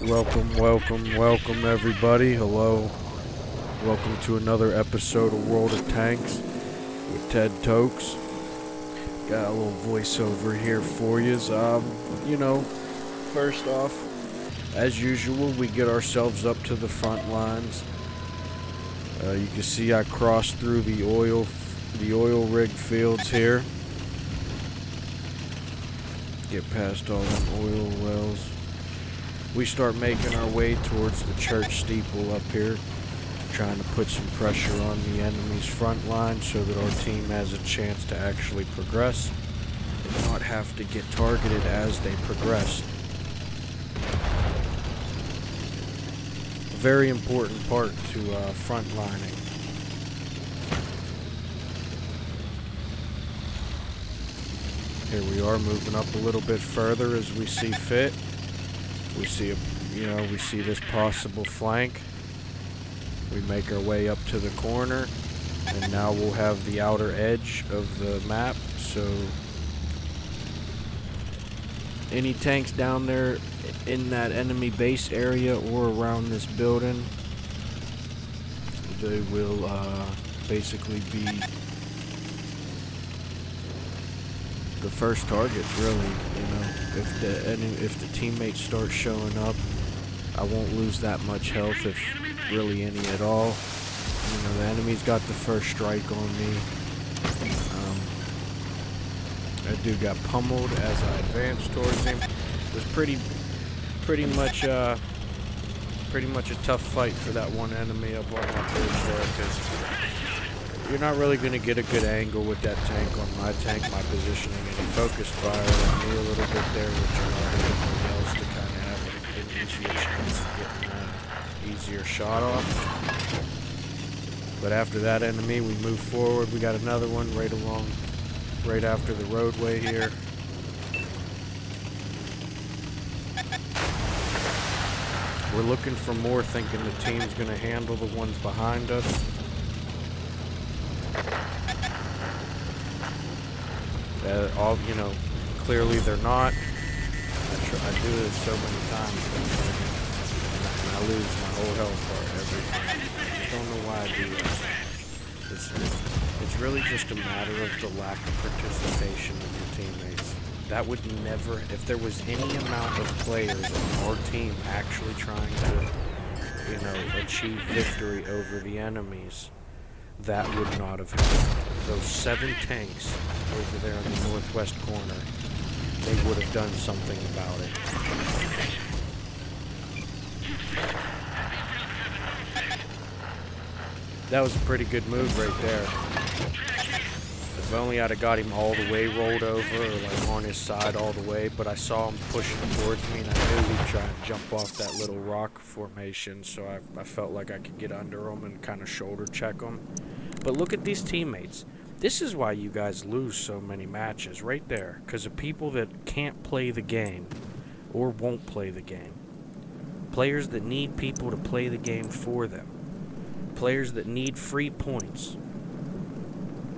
Welcome everybody. Hello. Welcome to another episode of World of Tanks with TedTokez. Got a little voiceover here for you. First off, as usual, we get ourselves up to the front lines. You can see I crossed through the oil rig fields here. Get past all them oil wells. We start making our way towards the church steeple up here, trying to put some pressure on the enemy's front line so that our team has a chance to actually progress and not have to get targeted as they progress. A very important part to front lining. Here we are moving up a little bit further as we see fit. We see this possible flank. We make our way up to the corner, and now we'll have the outer edge of the map. So any tanks down there in that enemy base area or around this building, they will basically be the first targets, really. If the teammates start showing up, I won't lose that much health, if really any at all. The enemy's got the first strike on me. That dude got pummeled as I advanced towards him. It was pretty much a tough fight for that one enemy up on that bridge there, because you're not really going to get a good angle with that tank on my tank, my positioning, and he focused fire on me a little bit there, which allowed everyone else to kind of have an easier chance of getting an easier shot off. But after that enemy, we move forward. We got another one right after the roadway here. We're looking for more, thinking the team's going to handle the ones behind us. Clearly they're not. I do this so many times, and I lose my whole health bar every time. I don't know why I do that. It's really just a matter of the lack of participation of your teammates. That would never, if there was any amount of players on our team actually trying to, achieve victory over the enemies, that would not have happened. Those 7 tanks over there in the northwest corner, they would have done something about it. That was a pretty good move right there. If only I'd have got him all the way rolled over, or like on his side all the way, but I saw him pushing towards me, and I knew he'd try and jump off that little rock formation, so I felt like I could get under him and kind of shoulder check him. But look at these teammates. This is why you guys lose so many matches right there, because of people that can't play the game or won't play the game. Players that need people to play the game for them. Players that need free points.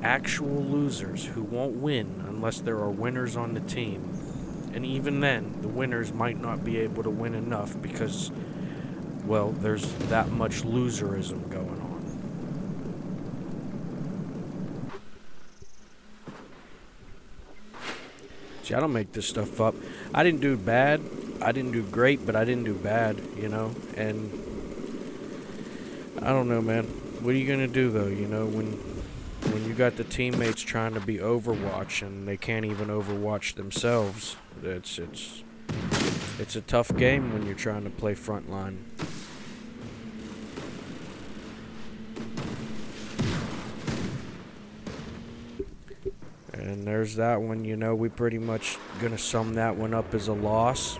Actual losers who won't win unless there are winners on the team. And even then, the winners might not be able to win enough because, well, there's that much loserism going on. See, I don't make this stuff up. I didn't do bad. I didn't do great, but I didn't do bad, And I don't know, man. What are you gonna do though? When you got the teammates trying to be Overwatch and they can't even Overwatch themselves, it's a tough game when you're trying to play frontline. And there's that one, we pretty much gonna sum that one up as a loss.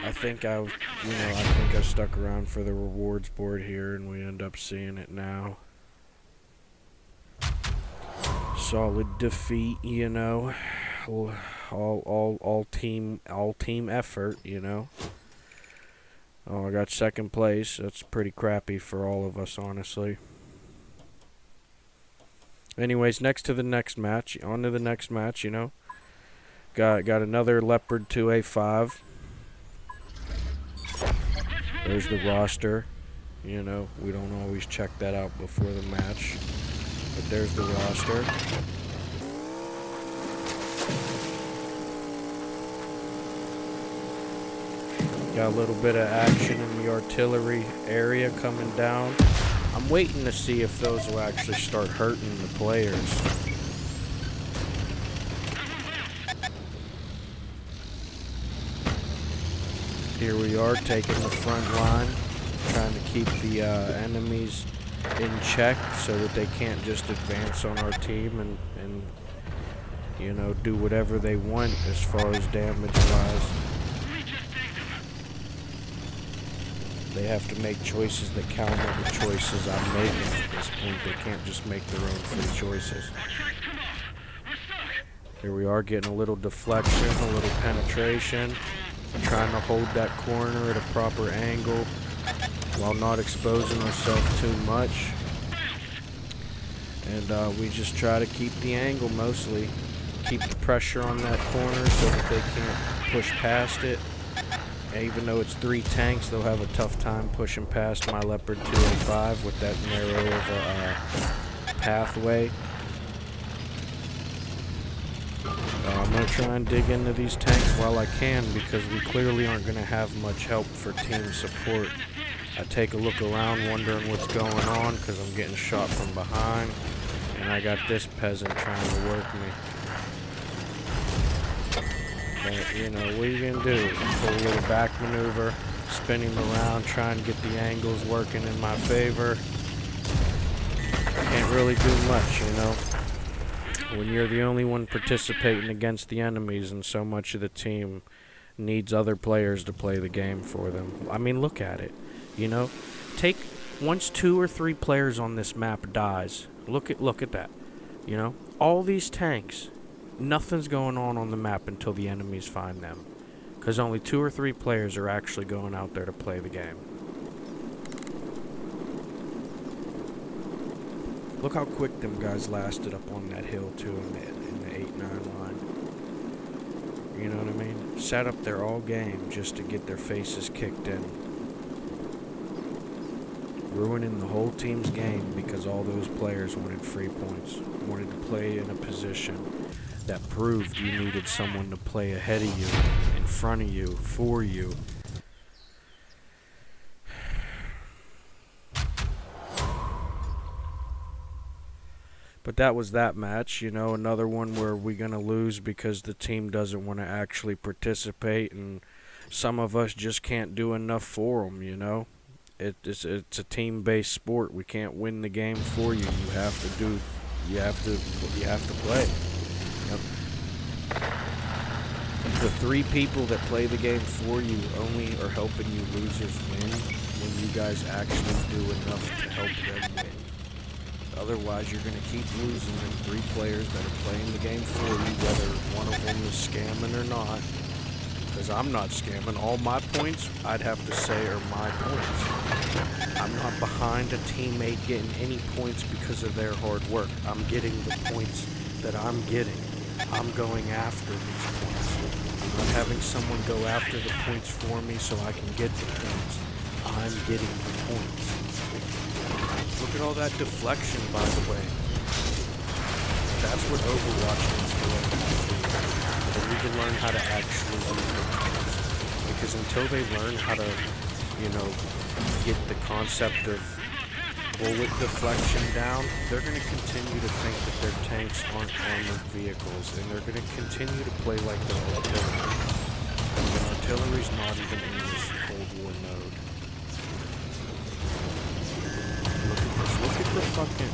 I think I stuck around for the rewards board here, and we end up seeing it now. Solid defeat, all team effort, Oh, I got second place. That's pretty crappy for all of us, honestly. Anyways, on to the next match, Got another Leopard 2A5. There's the roster. You know, we don't always check that out before the match. But there's the roster. Got a little bit of action in the artillery area coming down. I'm waiting to see if those will actually start hurting the players. Here we are taking the front line, trying to keep the enemies in check so that they can't just advance on our team and you know, do whatever they want as far as damage wise. They have to make choices that counter the choices I'm making at this point. They can't just make their own free choices. Here we are getting a little deflection, a little penetration. Trying to hold that corner at a proper angle while not exposing ourselves too much. And we just try to keep the angle mostly. Keep the pressure on that corner so that they can't push past it. Even though it's 3 tanks, they'll have a tough time pushing past my Leopard 205 with that narrow of a pathway. I'm going to try and dig into these tanks while I can because we clearly aren't going to have much help for team support. I take a look around wondering what's going on because I'm getting shot from behind and I got this peasant trying to work me. But, you know, what are you going to do? Pull a little back maneuver, spin him around, try and get the angles working in my favor. Can't really do much, you know. When you're the only one participating against the enemies and so much of the team needs other players to play the game for them. I mean, look at it, you know. Once 2 or 3 players on this map dies, look at that, you know. All these tanks, nothing's going on the map until the enemies find them. Because only 2 or 3 players are actually going out there to play the game. Look how quick them guys lasted up on that hill, too, in the 8-9 line. You know what I mean? Sat up there all game just to get their faces kicked in. Ruining the whole team's game because all those players wanted free points. Wanted to play in a position that proved you needed someone to play ahead of you, in front of you, for you. But that was that match, you know, another one where we're going to lose because the team doesn't want to actually participate and some of us just can't do enough for them, you know. It's a team-based sport. We can't win the game for you. You have to play. Yep. The 3 people that play the game for you only are helping you losers win when you guys actually do enough to help them win. Otherwise, you're going to keep losing to 3 players that are playing the game for you, whether one of them is scamming or not. Because I'm not scamming. All my points, I'd have to say, are my points. I'm not behind a teammate getting any points because of their hard work. I'm getting the points that I'm getting. I'm going after these points. I'm not having someone go after the points for me so I can get the points. I'm getting the points. Look at all that deflection, by the way. That's what Overwatch is doing. They need to learn how to actually use the points. Because until they learn how to, you know, get the concept of bullet deflection down, they're going to continue to think that their tanks aren't armored vehicles, and they're going to continue to play like they're artillery. And artillery's not even in this Cold War mode.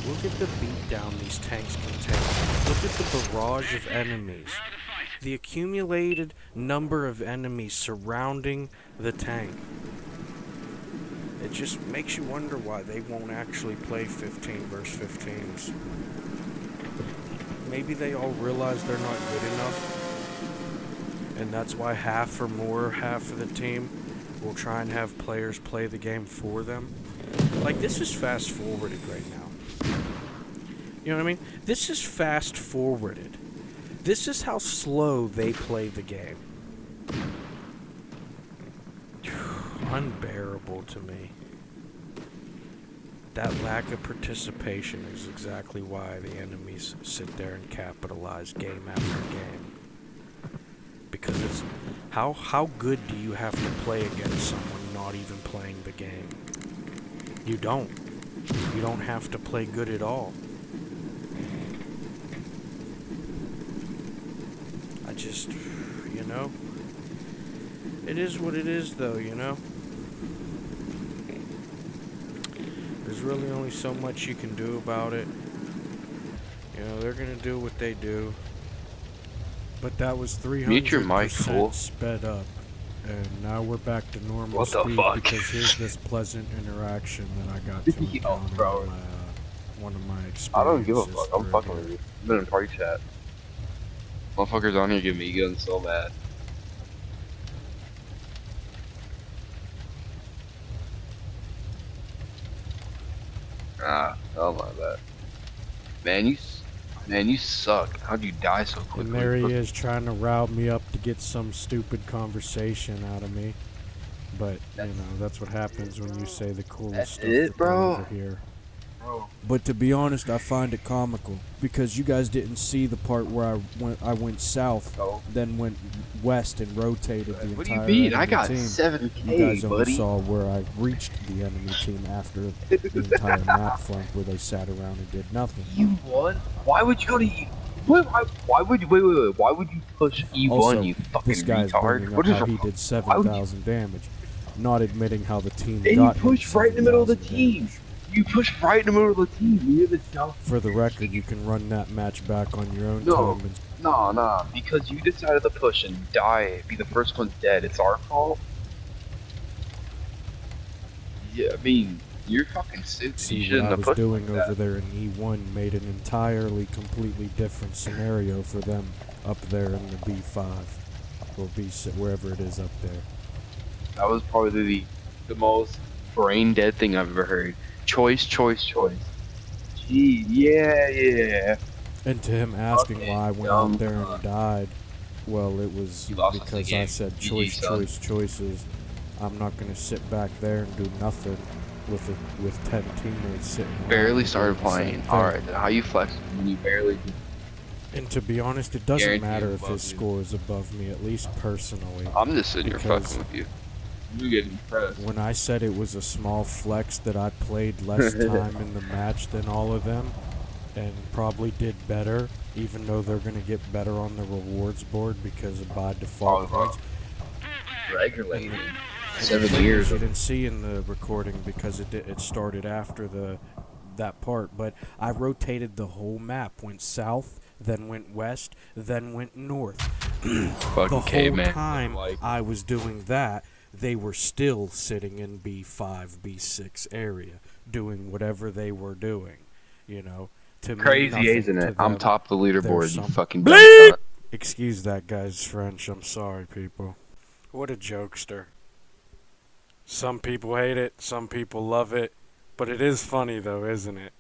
Look at the beatdown these tanks can take. Look at the barrage of enemies. The accumulated number of enemies surrounding the tank. It just makes you wonder why they won't actually play 15 versus 15s. Maybe they all realize they're not good enough. And that's why half of the team will try and have players play the game for them. Like, this is fast forwarded right now. You know what I mean? This is fast forwarded. This is how slow they play the game. unbearable to me. That lack of participation is exactly why the enemies sit there and capitalize game after game. Because it's how good do you have to play against someone not even playing the game? You don't. You don't have to play good at all. I just, you know, it is what it is though, you know? There's really only so much you can do about it. You know, they're gonna do what they do. But that was Mute your mic, 300% fool. sped up. And now we're back to normal What the speed fuck? because here's this pleasant interaction that I got to Yo, encounter bro. in my, one of my experiences. I don't give a fuck. I'm through fucking here. with you. I'm in a party chat. Motherfuckers on here give me guns so mad. Oh my bad. Man, you suck. How'd you die so quickly? And there he is trying to rile me up to get some stupid conversation out of me. But, you know, that's what happens when you say the coolest stuff that they'll ever hear. But to be honest, I find it comical because you guys didn't see the part where I went south, then went west and rotated the What do you entire mean? I enemy got team. 7K, You guys only buddy. saw where I reached the enemy team after the entire map front where they sat around and did nothing. E1? Why would you go to E? Why would you wait? Why would you push E1? Also, You fucking this guy's retard. bringing What up is how wrong? he did Why would you? 7,000 damage, not admitting how the team And got you him push right in the middle of the 7,000 team. damage. You push right in the middle of the team. You're the dumb. For the record, you can run that match back on your own No, time. nah, because you decided to push and die, be the first one dead. It's our fault. Yeah, I mean, you're fucking stupid. You See, what shouldn't I have was pushed doing like over that. there in E1 made an entirely, completely different scenario for them up there in the B5 or B6, wherever it is up there. That was probably the most brain dead thing I've ever heard. Choice. Gee, yeah. And to him asking Okay, why I went dumb out there cunt. and died, well, it was You lost us the because I game. said GG, choices. I'm not going to sit back there and do nothing with 10 teammates sitting around Barely me started doing the same playing. thing. Alright, then how you flex when you barely did? And to be honest, it doesn't Guarantee matter it's if above his you. score is above me, at least personally. I'm just sitting here because fucking with you. You get impressed. when I said it was a small flex that I played less time in the match than all of them and probably did better, even though they're going to get better on the rewards board because of by default points. Regulating. And 7 the years. you didn't see in the recording because it started after that part, but I rotated the whole map, went south, then went west, then went north. The whole caveman. time I was doing that, they were still sitting in B5, B6 area, doing whatever they were doing, you know. To me, Crazy, nothing isn't to it? I'm them. top the leaderboard, There's you some fucking dumb cunt. Excuse that guy's French. I'm sorry, people. What a jokester. Some people hate it, some people love it, but it is funny though, isn't it?